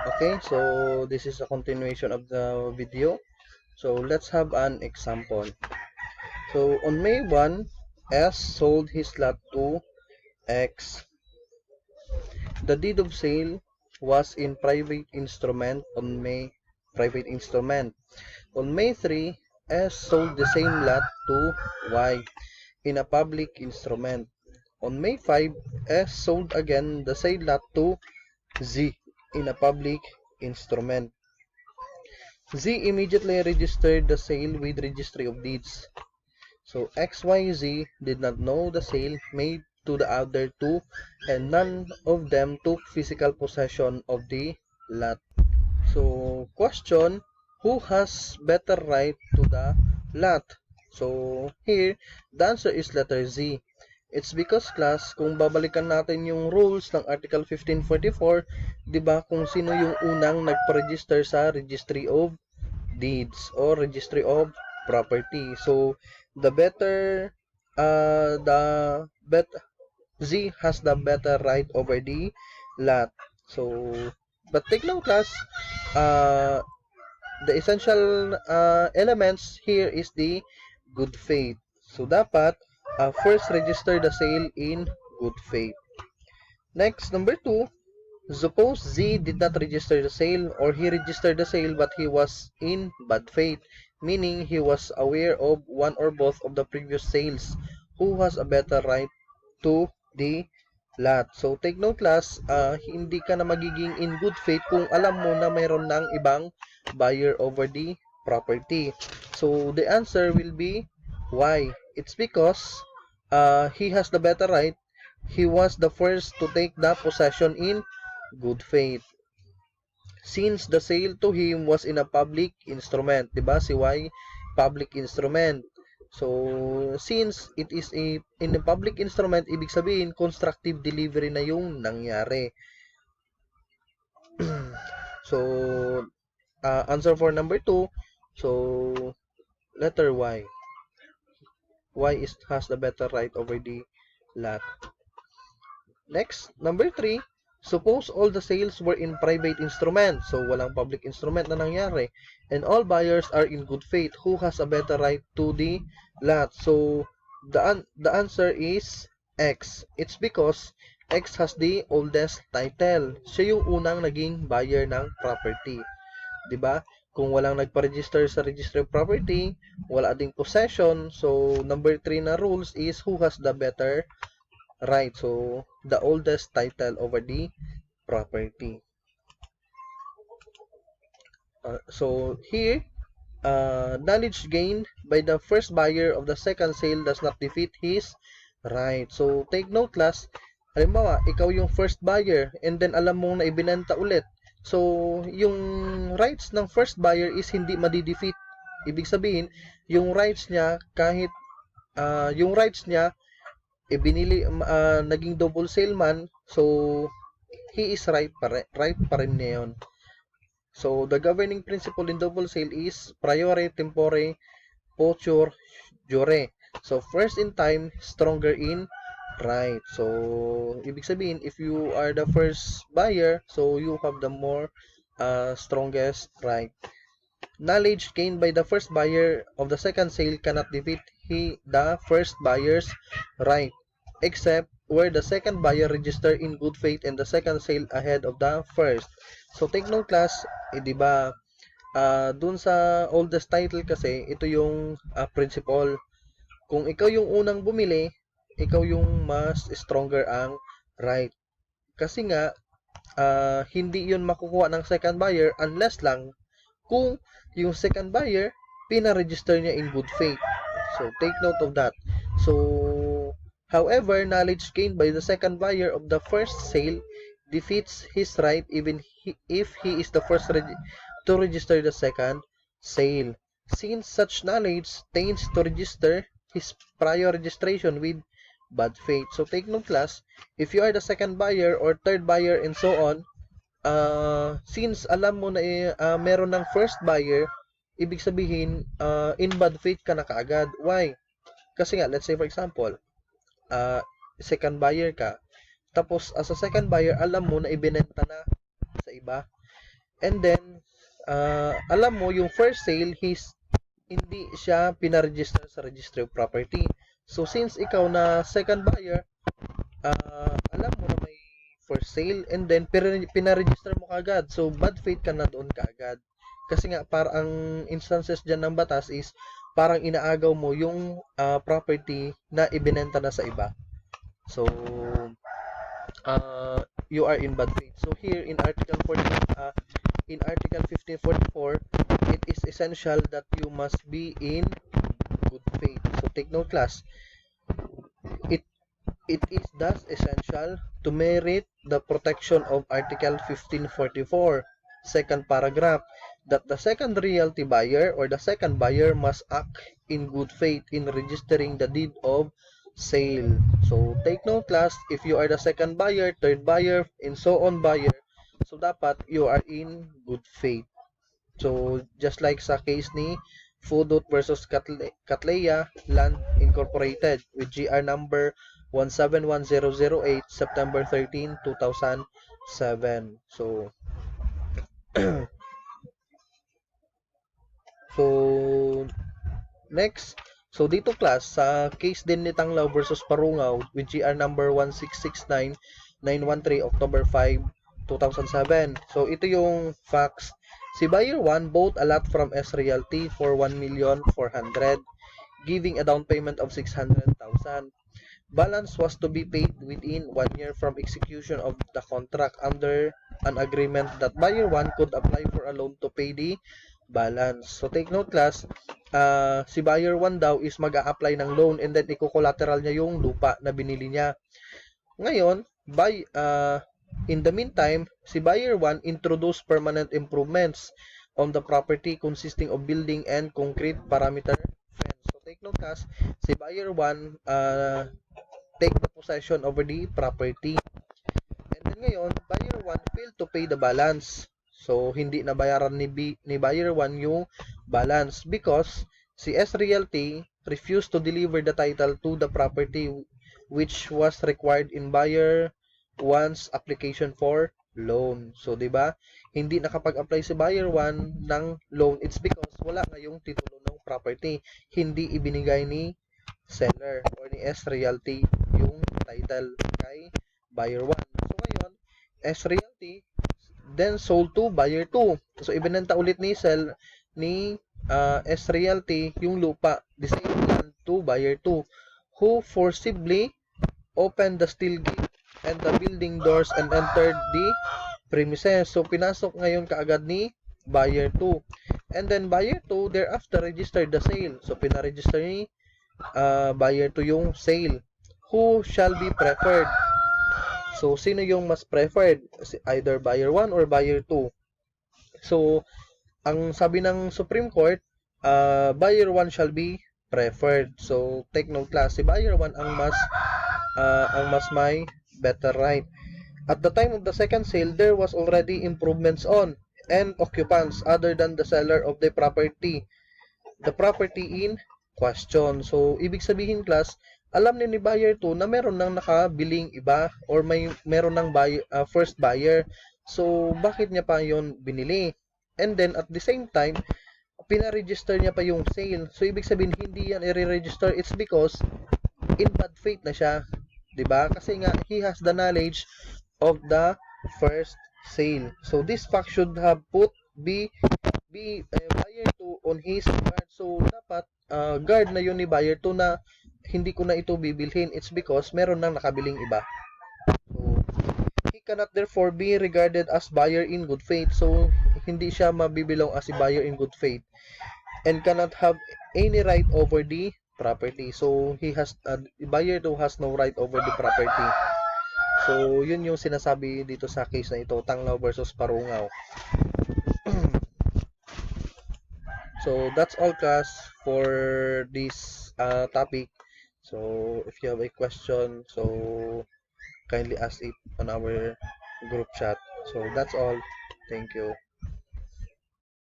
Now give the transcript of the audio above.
Okay, so this is a continuation of the video. So let's have an example. So on May 1, S sold his lot to X. The deed of sale was in private instrument on May private instrument. On May 3, S sold the same lot to Y in a public instrument. On May 5, S sold again the same lot to Z in a public instrument. Z immediately registered the sale with Registry of Deeds. So XYZ did not know the sale made to the other two, and none of them took physical possession of the lot. So question, who has better right to the lot? So here, the answer is letter Z. It's because class, kung babalikan natin yung rules ng Article 1544, 'di ba, kung sino yung unang nagpa-register sa Registry of Deeds or Registry of Property. So the better the bet Z has the better right over the lot. So but take note class, uh, the essential elements here is the good faith. So dapat first register the sale in good faith. Next, number 2, suppose Z did not register the sale, or he registered the sale but he was in bad faith, meaning he was aware of one or both of the previous sales. Who has a better right to the lot? So take note class, hindi ka na magiging in good faith kung alam mo na mayroon ng ibang buyer over the property. So the answer will be why? It's because he has the better right. He was the first to take the possession in good faith. Since the sale to him was in a public instrument, 'di ba? Si Y, public instrument. So, since it is in a public instrument, ibig sabihin constructive delivery na yung nangyari. So, answer for number 2. So, letter Y. Has the better right over the lot. Next, number 3, suppose all the sales were in private instrument. So, walang public instrument na nangyari. And all buyers are in good faith. Who has a better right to the lot? So, the answer is X. It's because X has the oldest title. Siya yung unang naging buyer ng property. 'Di ba? Kung walang nagpa-register sa Registry of Property, wala ding possession. So, number 3 na rules is who has the better right. So, the oldest title over the property. So, here, knowledge gained by the first buyer of the second sale does not defeat his right. So, take note class, halimbawa, ikaw yung first buyer and then alam mong na ibinenta ulit. So, yung rights ng first buyer is hindi madi-defeat. Ibig sabihin, yung rights niya, kahit yung rights niya, binili, naging double sale man, so, he is right pa rin niya yun. So, the governing principle in double sale is priore tempore potior jure. So, first in time, stronger in right. So, ibig sabihin, if you are the first buyer, so you have the more strongest right. Knowledge gained by the first buyer of the second sale cannot defeat the first buyer's right, except where the second buyer registered in good faith and the second sale ahead of the first. So, take note class, di ba, dun sa oldest title kasi, ito yung principle. Kung ikaw yung unang bumili, ikaw yung mas stronger ang right. Kasi nga, hindi yun makukuha ng second buyer unless lang kung yung second buyer, pina-register niya in good faith. So, take note of that. So, however, knowledge gained by the second buyer of the first sale defeats his right even if he is the first to register the second sale. Since such knowledge tends to register his prior registration with bad faith. So, take note class, if you are the second buyer or third buyer and so on, since alam mo na meron ng first buyer, ibig sabihin, in bad faith ka na kaagad. Why? Kasi nga, let's say for example, second buyer ka, tapos as a second buyer, alam mo na ibinenta na sa iba. And then, alam mo, yung first sale, hindi siya pinaregister sa Registry of Property. So, since ikaw na second buyer, alam mo na may first sale and then pinaregister mo kagad. So, bad faith ka na doon kagad. Kasi nga, parang instances dyan ng batas is parang inaagaw mo yung property na ibinenta na sa iba. So, you are in bad faith. So, here in Article 1544, it is essential that you must be in good faith. So, take note, class. It is thus essential to merit the protection of Article 1544, second paragraph, that the second realty buyer or the second buyer must act in good faith in registering the deed of sale. So, take note, class, if you are the second buyer, third buyer, and so on buyer, so dapat you are in good faith. So, just like sa case ni Fudot versus Catleya Land Incorporated with GR number 171008, September 13, 2007. So, next. So, dito class, sa case din ni Tanglaw versus Parungaw with GR number 1669913, October 5, 2007. So, ito yung facts. Si Buyer 1 bought a lot from S Realty for 1,400,000, giving a down payment of 600,000. Balance was to be paid within 1 year from execution of the contract under an agreement that Buyer 1 could apply for a loan to pay the balance. So, take note, class, si Buyer 1 daw is mag-a-apply ng loan and then i-collateral niya yung lupa na binili niya. Ngayon, in the meantime, si Buyer 1 introduced permanent improvements on the property consisting of building and concrete perimeter fence. So, take note, class, si Buyer 1 take the possession over the property. And then ngayon, Buyer 1 failed to pay the balance. So, hindi nabayaran ni Buyer 1 yung balance because si S Realty refused to deliver the title to the property which was required in Buyer 1's application for loan. So, di ba? Hindi nakapag-apply si Buyer 1 ng loan. It's because wala nga yung titulo ng property. Hindi ibinigay ni seller or ni S Realty yung title kay Buyer 1. So, ngayon, S Realty then sold to Buyer 2. So, ibinenta ulit ni S Realty yung lupa, the same land to Buyer 2, who forcibly opened the steel gate and the building doors and entered the premises. So, pinasok ngayon kaagad ni Buyer 2. And then, Buyer 2 thereafter registered the sale. So, pinaregister ni Buyer 2 yung sale. Who shall be preferred? So, sino yung mas preferred? Either Buyer 1 or Buyer 2. So, ang sabi ng Supreme Court, Buyer 1 shall be preferred. So, take note, class, si Buyer 1 ang mas may better right. At the time of the second sale, there was already improvements on and occupants other than the seller of the property in question. So, ibig sabihin, class, alam ni Buyer 2 na meron nang nakabiling iba or meron nang first buyer. So, bakit niya pa yon binili? And then, at the same time, pinaregister niya pa yung sale. So, ibig sabihin, hindi yan i-register. It's because in bad faith na siya. 'Di ba? Kasi nga, he has the knowledge of the first sale. So, this fact should have be Buyer 2 on his guard. So, dapat guard na yun ni Buyer 2 na hindi ko na ito bibilhin. It's because meron nang nakabiling iba. So, he cannot therefore be regarded as buyer in good faith. So, hindi siya mabibilong as a buyer in good faith and cannot have any right over the property. So, Buyer 2 has no right over the property. So, yun yung sinasabi dito sa case na ito, Tanglaw versus Parungaw. So, that's all, class, for this topic. So, if you have a question, so kindly ask it on our group chat. So, that's all. Thank you.